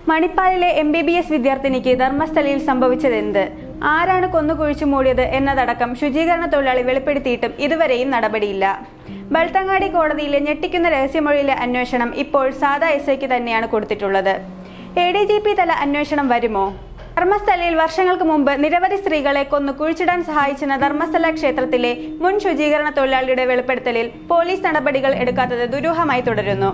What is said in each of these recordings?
മണിപ്പാലിലെ MBBS വിദ്യാർത്ഥിനിക്ക് ധർമ്മസ്ഥലയിൽ സംഭവിച്ചതെന്ത്, ആരാണ് കൊന്നുകുഴിച്ചു മൂടിയത് എന്നതടക്കം ശുചീകരണ തൊഴിലാളി വെളിപ്പെടുത്തിയിട്ടും ഇതുവരെയും നടപടിയില്ല. ബൽത്തങ്ങാടി കോടതിയിലെ ഞെട്ടിക്കുന്ന രഹസ്യമൊഴിയിലെ അന്വേഷണം ഇപ്പോൾ സാദാ SIക്ക് തന്നെയാണ് കൊടുത്തിട്ടുള്ളത്. ADGP തല അന്വേഷണം വരുമോ? ധർമ്മസ്ഥലയിൽ വർഷങ്ങൾക്ക് മുമ്പ് നിരവധി സ്ത്രീകളെ കൊന്നു കുഴിച്ചിടാൻ സഹായിച്ചെന്ന ധർമ്മസ്ഥല ക്ഷേത്രത്തിലെ മുൻ ശുചീകരണ തൊഴിലാളിയുടെ വെളിപ്പെടുത്തലിൽ പോലീസ് നടപടികൾ എടുക്കാത്തത് ദുരൂഹമായി തുടരുന്നു.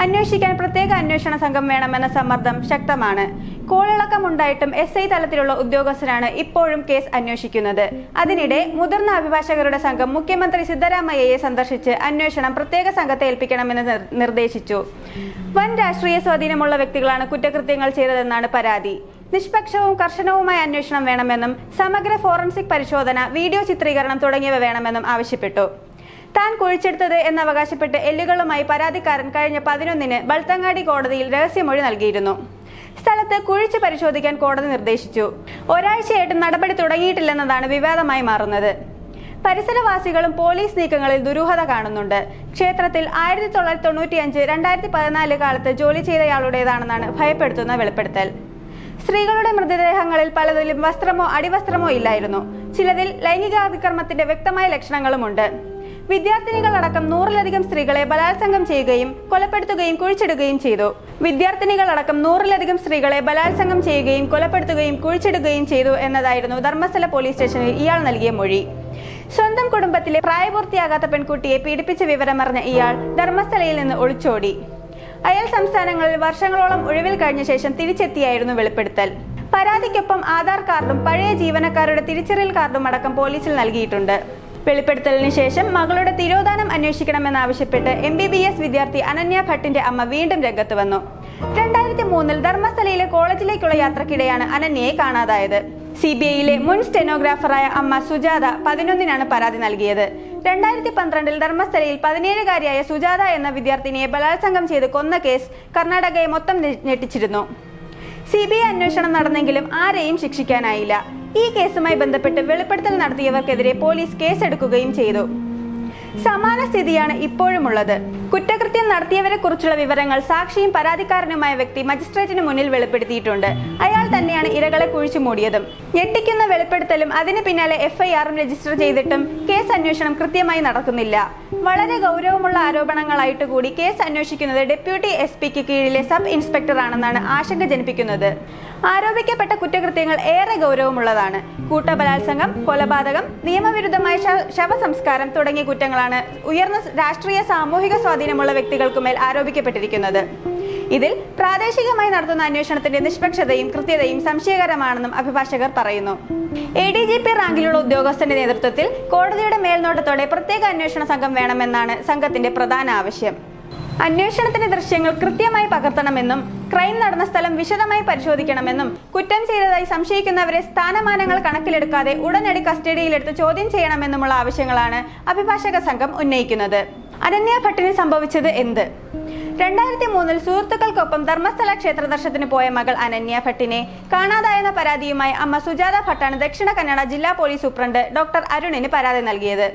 അന്വേഷിക്കാൻ പ്രത്യേക അന്വേഷണ സംഘം വേണമെന്ന സമ്മർദ്ദം ശക്തമാണ്. കോളിളക്കമുണ്ടായിട്ടും SI തലത്തിലുള്ള ഉദ്യോഗസ്ഥരാണ് ഇപ്പോഴും കേസ് അന്വേഷിക്കുന്നത്. അതിനിടെ മുതിർന്ന അഭിഭാഷകരുടെ സംഘം മുഖ്യമന്ത്രി സിദ്ധരാമയ്യയെ സന്ദർശിച്ച് അന്വേഷണം പ്രത്യേക സംഘത്തെ ഏൽപ്പിക്കണമെന്ന് നിർദ്ദേശിച്ചു. വൻ രാഷ്ട്രീയ സ്വാധീനമുള്ള വ്യക്തികളാണ് കുറ്റകൃത്യങ്ങൾ ചെയ്തതെന്നാണ് പരാതി. നിഷ്പക്ഷവും കർശനവുമായ അന്വേഷണം വേണമെന്നും സമഗ്ര ഫോറൻസിക് പരിശോധന, വീഡിയോ ചിത്രീകരണം തുടങ്ങിയവ വേണമെന്നും ആവശ്യപ്പെട്ടു. താൻ കുഴിച്ചെടുത്തത് എന്നവകാശപ്പെട്ട് എല്ലുകളുമായി പരാതിക്കാരൻ കഴിഞ്ഞ 11-ന് ബൽത്തങ്ങാടി കോടതിയിൽ രഹസ്യമൊഴി നൽകിയിരുന്നു. സ്ഥലത്ത് കുഴിച്ച് പരിശോധിക്കാൻ കോടതി നിർദ്ദേശിച്ചു. ഒരാഴ്ചയായിട്ടും നടപടി തുടങ്ങിയിട്ടില്ലെന്നതാണ് വിവാദമായി മാറുന്നത്. പരിസരവാസികളും പോലീസ് നീക്കങ്ങളിൽ ദുരൂഹത കാണുന്നുണ്ട്. ക്ഷേത്രത്തിൽ 1995, 2014 കാലത്ത് ജോലി ചെയ്തയാളുടേതാണെന്നാണ് ഭയപ്പെടുത്തുന്ന വെളിപ്പെടുത്തൽ. സ്ത്രീകളുടെ മൃതദേഹങ്ങളിൽ പലതിലും വസ്ത്രമോ അടിവസ്ത്രമോ ഇല്ലായിരുന്നു. ചിലതിൽ ലൈംഗികാതിക്രമത്തിന്റെ വ്യക്തമായ ലക്ഷണങ്ങളുമുണ്ട്. വിദ്യാർത്ഥിനികളടക്കം 100-ലധികം സ്ത്രീകളെ ബലാത്സംഗം ചെയ്യുകയും കൊലപ്പെടുത്തുകയും കുഴിച്ചിടുകയും ചെയ്തു എന്നതായിരുന്നു ധർമ്മസ്ഥല പോലീസ് സ്റ്റേഷനിൽ ഇയാൾ നൽകിയ മൊഴി. സ്വന്തം കുടുംബത്തിലെ പ്രായപൂർത്തിയാകാത്ത പെൺകുട്ടിയെ പീഡിപ്പിച്ച വിവരമറിഞ്ഞ ഇയാൾ ധർമ്മസ്ഥലയിൽ നിന്ന് ഒളിച്ചോടി. അയൽ സംസ്ഥാനങ്ങളിൽ വർഷങ്ങളോളം ഒഴിവിൽ കഴിഞ്ഞ ശേഷം തിരിച്ചെത്തിയായിരുന്നു വെളിപ്പെടുത്തൽ. പരാതിക്കൊപ്പം ആധാർ കാർഡും പഴയ ജീവനക്കാരുടെ തിരിച്ചറിയൽ കാർഡും അടക്കം പോലീസിൽ നൽകിയിട്ടുണ്ട്. വെളിപ്പെടുത്തലിന് ശേഷം മകളുടെ തിരോധാനം അന്വേഷിക്കണമെന്നാവശ്യപ്പെട്ട് MBBS വിദ്യാർത്ഥി അനന്യ ഭട്ടിന്റെ അമ്മ വീണ്ടും രംഗത്ത് വന്നു. 2003-ൽ ധർമ്മസ്ഥലയിലെ കോളേജിലേക്കുള്ള യാത്രക്കിടെയാണ് അനന്യയെ കാണാതായത്. CBIയിലെ മുൻ സ്റ്റെനോഗ്രാഫറായ അമ്മ സുജാത 11-നാണ് പരാതി നൽകിയത്. 2012-ൽ ധർമ്മസ്ഥലയിൽ 17-കാരിയായ സുജാത എന്ന വിദ്യാർത്ഥിനിയെ ബലാത്സംഗം ചെയ്ത് കൊന്ന കേസ് കർണാടകയെ മൊത്തം ഞെട്ടിച്ചിരുന്നു. CBI അന്വേഷണം നടന്നെങ്കിലും ആരെയും ശിക്ഷിക്കാനായില്ല. ഈ കേസുമായി ബന്ധപ്പെട്ട് വെളിപ്പെടുത്തൽ നടത്തിയവർക്കെതിരെ പോലീസ് കേസെടുക്കുകയും ചെയ്തു. സമാന സ്ഥിതിയാണ് ഇപ്പോഴുമുള്ളത്. കുറ്റകൃത്യം നടത്തിയവരെ കുറിച്ചുള്ള വിവരങ്ങൾ സാക്ഷിയും പരാതിക്കാരനുമായ വ്യക്തി മജിസ്ട്രേറ്റിന് മുന്നിൽ വെളിപ്പെടുത്തിയിട്ടുണ്ട്. അയാൾ തന്നെയാണ് ഇരകളെ കുഴിച്ചു മൂടിയതും. ഞെട്ടിക്കുന്ന വെളിപ്പെടുത്തലും അതിന് പിന്നാലെ FIRും രജിസ്റ്റർ ചെയ്തിട്ടും കേസ് അന്വേഷണം കൃത്യമായി നടക്കുന്നില്ല. വളരെ ഗൗരവമുള്ള ആരോപണങ്ങളായിട്ട് കൂടി കേസ് അന്വേഷിക്കുന്നത് ഡെപ്യൂട്ടി SPക്ക് കീഴിലെ സബ് ഇൻസ്പെക്ടർ ആണെന്നാണ് ആശങ്ക ജനിപ്പിക്കുന്നത്. ആരോപിക്കപ്പെട്ട കുറ്റകൃത്യങ്ങൾ ഏറെ ഗൗരവമുള്ളതാണ്. കൂട്ടബലാത്സംഗം, കൊലപാതകം, നിയമവിരുദ്ധമായ ശവസംസ്കാരം തുടങ്ങിയ കുറ്റങ്ങളാണ് ഉയർന്ന രാഷ്ട്രീയ സാമൂഹിക സ്വാധീനമുള്ള വ്യക്തികൾക്കുമേൽ ആരോപിക്കപ്പെട്ടിരിക്കുന്നത്. ഇതിൽ പ്രാദേശികമായി നടത്തുന്ന അന്വേഷണത്തിന്റെ നിഷ്പക്ഷതയും കൃത്യതയും സംശയകരമാണെന്നും അഭിഭാഷകർ പറയുന്നു. ADGP റാങ്കിലുള്ള ഉദ്യോഗസ്ഥന്റെ നേതൃത്വത്തിൽ കോടതിയുടെ മേൽനോട്ടത്തോടെ പ്രത്യേക അന്വേഷണ സംഘം വേണമെന്നാണ് സംഘത്തിന്റെ പ്രധാന ആവശ്യം. അന്വേഷണത്തിന്റെ ദൃശ്യങ്ങൾ കൃത്യമായി പകർത്തണമെന്നും ക്രൈം നടന്ന സ്ഥലം വിശദമായി പരിശോധിക്കണമെന്നും കുറ്റം ചെയ്തതായി സംശയിക്കുന്നവരെ സ്ഥാനമാനങ്ങൾ കണക്കിലെടുക്കാതെ ഉടനടി കസ്റ്റഡിയിലെടുത്ത് ചോദ്യം ചെയ്യണമെന്നുമുള്ള ആവശ്യങ്ങളാണ് അഭിഭാഷക സംഘം ഉന്നയിക്കുന്നത്. അനന്യ ഭട്ടിന് സംഭവിച്ചത് എന്ത്? 2003-ൽ സുഹൃത്തുക്കൾക്കൊപ്പം ധർമ്മസ്ഥല ക്ഷേത്ര ദർശനത്തിന് പോയ മകൾ അനന്യ ഭട്ടിനെ കാണാതായെന്ന പരാതിയുമായി അമ്മ സുജാത ഭട്ടാണ് ദക്ഷിണ കന്നഡ ജില്ലാ പോലീസ് സൂപ്രണ്ട് ഡോക്ടർ അരുണിന് പരാതി നൽകിയത്.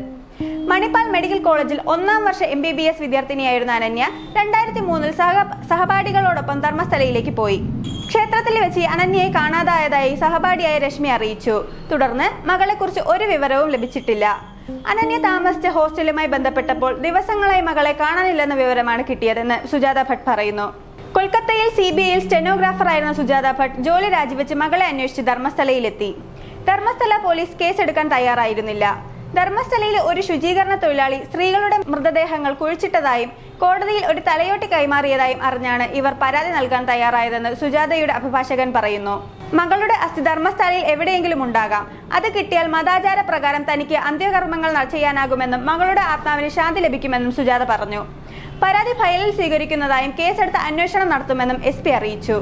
മണിപ്പാൽ മെഡിക്കൽ കോളേജിൽ 1-ാം വർഷ MBBS വിദ്യാർത്ഥിനിയായിരുന്ന അനന്യ 2003-ൽ സഹപാഠികളോടൊപ്പം ധർമ്മസ്ഥലയിലേക്ക് പോയി. ക്ഷേത്രത്തിൽ വെച്ച് അനന്യയെ കാണാതായതായി സഹപാഠിയായ രശ്മി അറിയിച്ചു. തുടർന്ന് മകളെക്കുറിച്ച് ഒരു വിവരവും ലഭിച്ചിട്ടില്ല. അനന്യ താമസിച്ച ഹോസ്റ്റലുമായി ബന്ധപ്പെട്ടപ്പോൾ ദിവസങ്ങളായി മകളെ കാണാനില്ലെന്ന വിവരമാണ് കിട്ടിയതെന്ന് സുജാത ഭട്ട് പറയുന്നു. കൊൽക്കത്തയിൽ CBIയിൽ സ്റ്റെനോഗ്രാഫറായിരുന്ന സുജാത ഭട്ട് ജോലി രാജിവെച്ച് മകളെ അന്വേഷിച്ച് ധർമ്മസ്ഥലയിലെത്തി. ധർമ്മസ്ഥല പോലീസ് കേസെടുക്കാൻ തയ്യാറായിരുന്നില്ല. ധർമ്മസ്ഥലയിലെ ഒരു ശുചീകരണ തൊഴിലാളി സ്ത്രീകളുടെ മൃതദേഹങ്ങൾ കുഴിച്ചിട്ടതായും കോടതിയിൽ ഒരു തലയോട്ടി കൈമാറിയതായും അറിഞ്ഞാണ് ഇവർ പരാതി നൽകാൻ തയ്യാറായതെന്ന് സുജാതയുടെ അഭിഭാഷകൻ പറയുന്നു. മകളുടെ അസ്ഥി ധർമ്മസ്ഥലയിൽ എവിടെയെങ്കിലും ഉണ്ടാകാം. അത് കിട്ടിയാൽ മതാചാര പ്രകാരം തനിക്ക് അന്ത്യകർമ്മങ്ങൾ ചെയ്യാനാകുമെന്നും മകളുടെ ആത്മാവിന് ശാന്തി ലഭിക്കുമെന്നും സുജാത പറഞ്ഞു. പരാതി ഫയലിൽ സ്വീകരിക്കുന്നതായും കേസെടുത്ത് അന്വേഷണം നടത്തുമെന്നും SP അറിയിച്ചു.